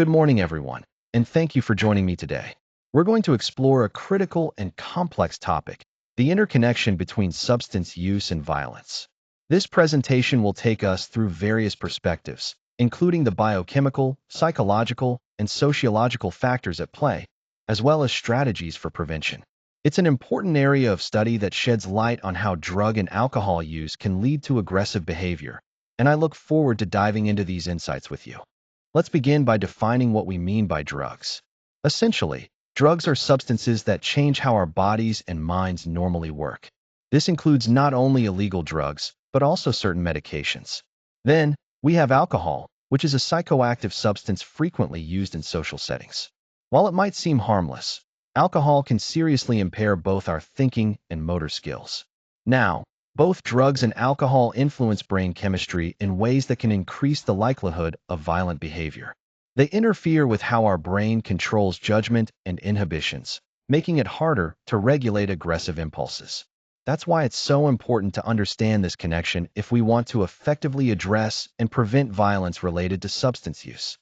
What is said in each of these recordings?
Good morning, everyone, and thank you for joining me today. We're going to explore a critical and complex topic, the interconnection between substance use and violence. This presentation will take us through various perspectives, including the biochemical, psychological, and sociological factors at play, as well as strategies for prevention. It's an important area of study that sheds light on how drug and alcohol use can lead to aggressive behavior, and I look forward to diving into these insights with you. Let's begin by defining what we mean by drugs. Essentially, drugs are substances that change how our bodies and minds normally work. This includes not only illegal drugs, but also certain medications. Then, we have alcohol, which is a psychoactive substance frequently used in social settings. While it might seem harmless, alcohol can seriously impair both our thinking and motor skills. Now, both drugs and alcohol influence brain chemistry in ways that can increase the likelihood of violent behavior. They interfere with how our brain controls judgment and inhibitions, making it harder to regulate aggressive impulses. That's why it's so important to understand this connection if we want to effectively address and prevent violence related to substance use.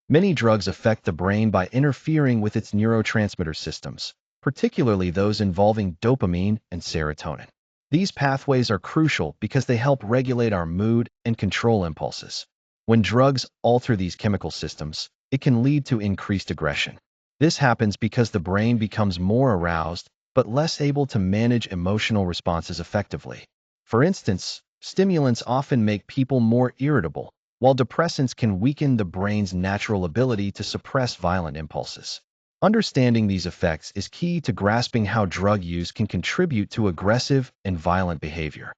Many drugs affect the brain by interfering with its neurotransmitter systems, particularly those involving dopamine and serotonin. These pathways are crucial because they help regulate our mood and control impulses. When drugs alter these chemical systems, it can lead to increased aggression. This happens because the brain becomes more aroused, but less able to manage emotional responses effectively. For instance, stimulants often make people more irritable, while depressants can weaken the brain's natural ability to suppress violent impulses. Understanding these effects is key to grasping how drug use can contribute to aggressive and violent behavior.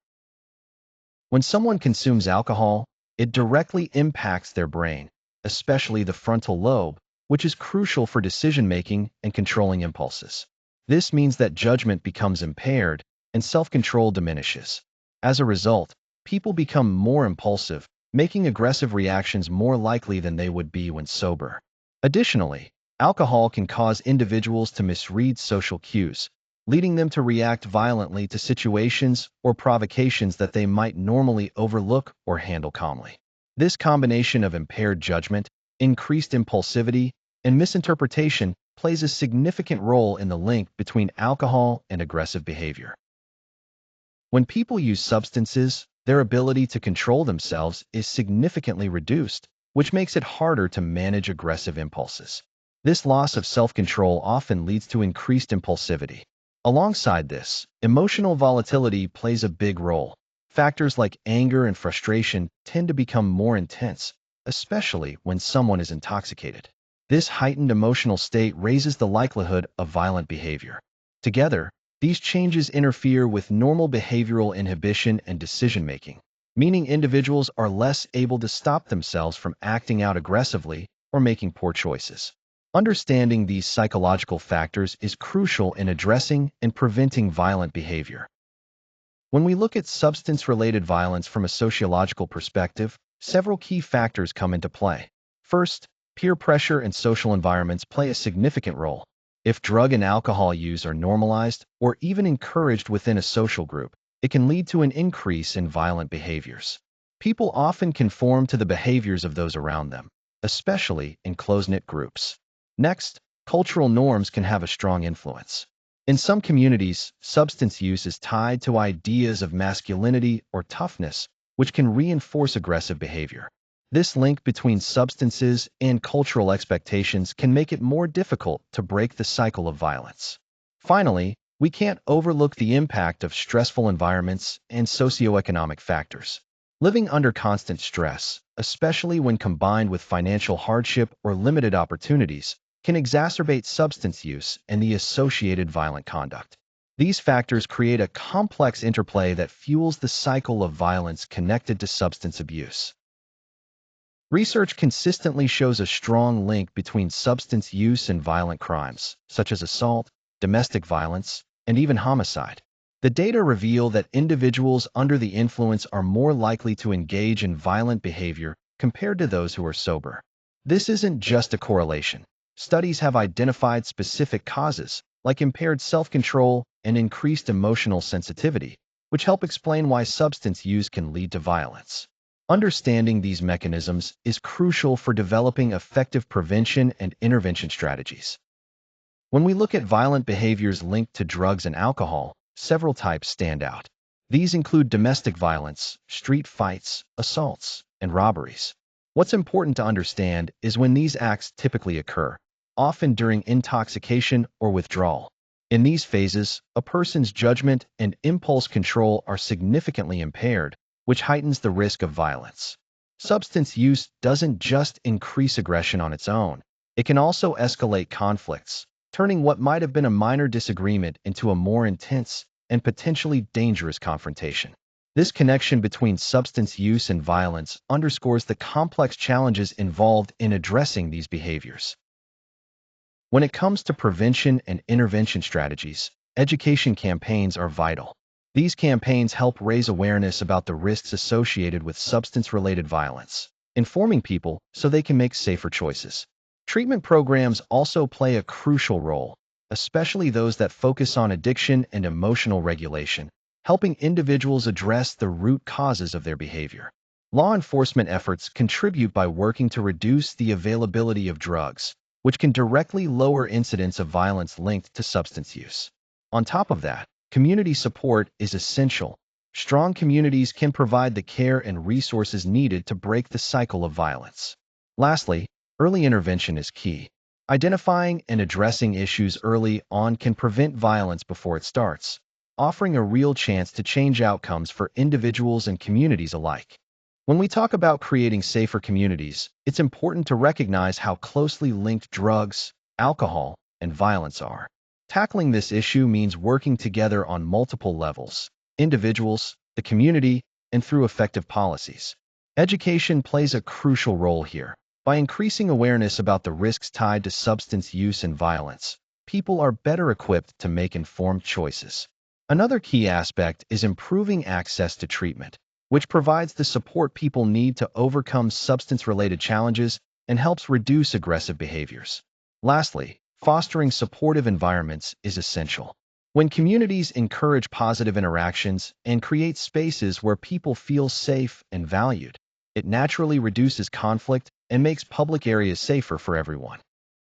When someone consumes alcohol, it directly impacts their brain, especially the frontal lobe, which is crucial for decision-making and controlling impulses. This means that judgment becomes impaired and self-control diminishes. As a result, people become more impulsive, making aggressive reactions more likely than they would be when sober. Additionally, alcohol can cause individuals to misread social cues, leading them to react violently to situations or provocations that they might normally overlook or handle calmly. This combination of impaired judgment, increased impulsivity, and misinterpretation plays a significant role in the link between alcohol and aggressive behavior. When people use substances, their ability to control themselves is significantly reduced, which makes it harder to manage aggressive impulses. This loss of self-control often leads to increased impulsivity. Alongside this, emotional volatility plays a big role. Factors like anger and frustration tend to become more intense, especially when someone is intoxicated. This heightened emotional state raises the likelihood of violent behavior. Together, these changes interfere with normal behavioral inhibition and decision-making, meaning individuals are less able to stop themselves from acting out aggressively or making poor choices. Understanding these psychological factors is crucial in addressing and preventing violent behavior. When we look at substance-related violence from a sociological perspective, several key factors come into play. First, peer pressure and social environments play a significant role. If drug and alcohol use are normalized or even encouraged within a social group, it can lead to an increase in violent behaviors. People often conform to the behaviors of those around them, especially in close-knit groups. Next, cultural norms can have a strong influence. In some communities, substance use is tied to ideas of masculinity or toughness, which can reinforce aggressive behavior. This link between substances and cultural expectations can make it more difficult to break the cycle of violence. Finally, we can't overlook the impact of stressful environments and socioeconomic factors. Living under constant stress, especially when combined with financial hardship or limited opportunities, can exacerbate substance use and the associated violent conduct. These factors create a complex interplay that fuels the cycle of violence connected to substance abuse. Research consistently shows a strong link between substance use and violent crimes, such as assault, domestic violence, and even homicide. The data reveal that individuals under the influence are more likely to engage in violent behavior compared to those who are sober. This isn't just a correlation. Studies have identified specific causes, like impaired self-control and increased emotional sensitivity, which help explain why substance use can lead to violence. Understanding these mechanisms is crucial for developing effective prevention and intervention strategies. When we look at violent behaviors linked to drugs and alcohol, several types stand out. These include domestic violence, street fights, assaults, and robberies. What's important to understand is when these acts typically occur, often during intoxication or withdrawal. In these phases, a person's judgment and impulse control are significantly impaired, which heightens the risk of violence. Substance use doesn't just increase aggression on its own, it can also escalate conflicts, turning what might have been a minor disagreement into a more intense and potentially dangerous confrontation. This connection between substance use and violence underscores the complex challenges involved in addressing these behaviors. When it comes to prevention and intervention strategies, education campaigns are vital. These campaigns help raise awareness about the risks associated with substance-related violence, informing people so they can make safer choices. Treatment programs also play a crucial role, especially those that focus on addiction and emotional regulation, helping individuals address the root causes of their behavior. Law enforcement efforts contribute by working to reduce the availability of drugs, which can directly lower incidents of violence linked to substance use. On top of that, community support is essential. Strong communities can provide the care and resources needed to break the cycle of violence. Lastly, early intervention is key. Identifying and addressing issues early on can prevent violence before it starts, offering a real chance to change outcomes for individuals and communities alike. When we talk about creating safer communities, it's important to recognize how closely linked drugs, alcohol, and violence are. Tackling this issue means working together on multiple levels: individuals, the community, and through effective policies. Education plays a crucial role here. By increasing awareness about the risks tied to substance use and violence, people are better equipped to make informed choices. Another key aspect is improving access to treatment, which provides the support people need to overcome substance-related challenges and helps reduce aggressive behaviors. Lastly, fostering supportive environments is essential. When communities encourage positive interactions and create spaces where people feel safe and valued, it naturally reduces conflict and makes public areas safer for everyone.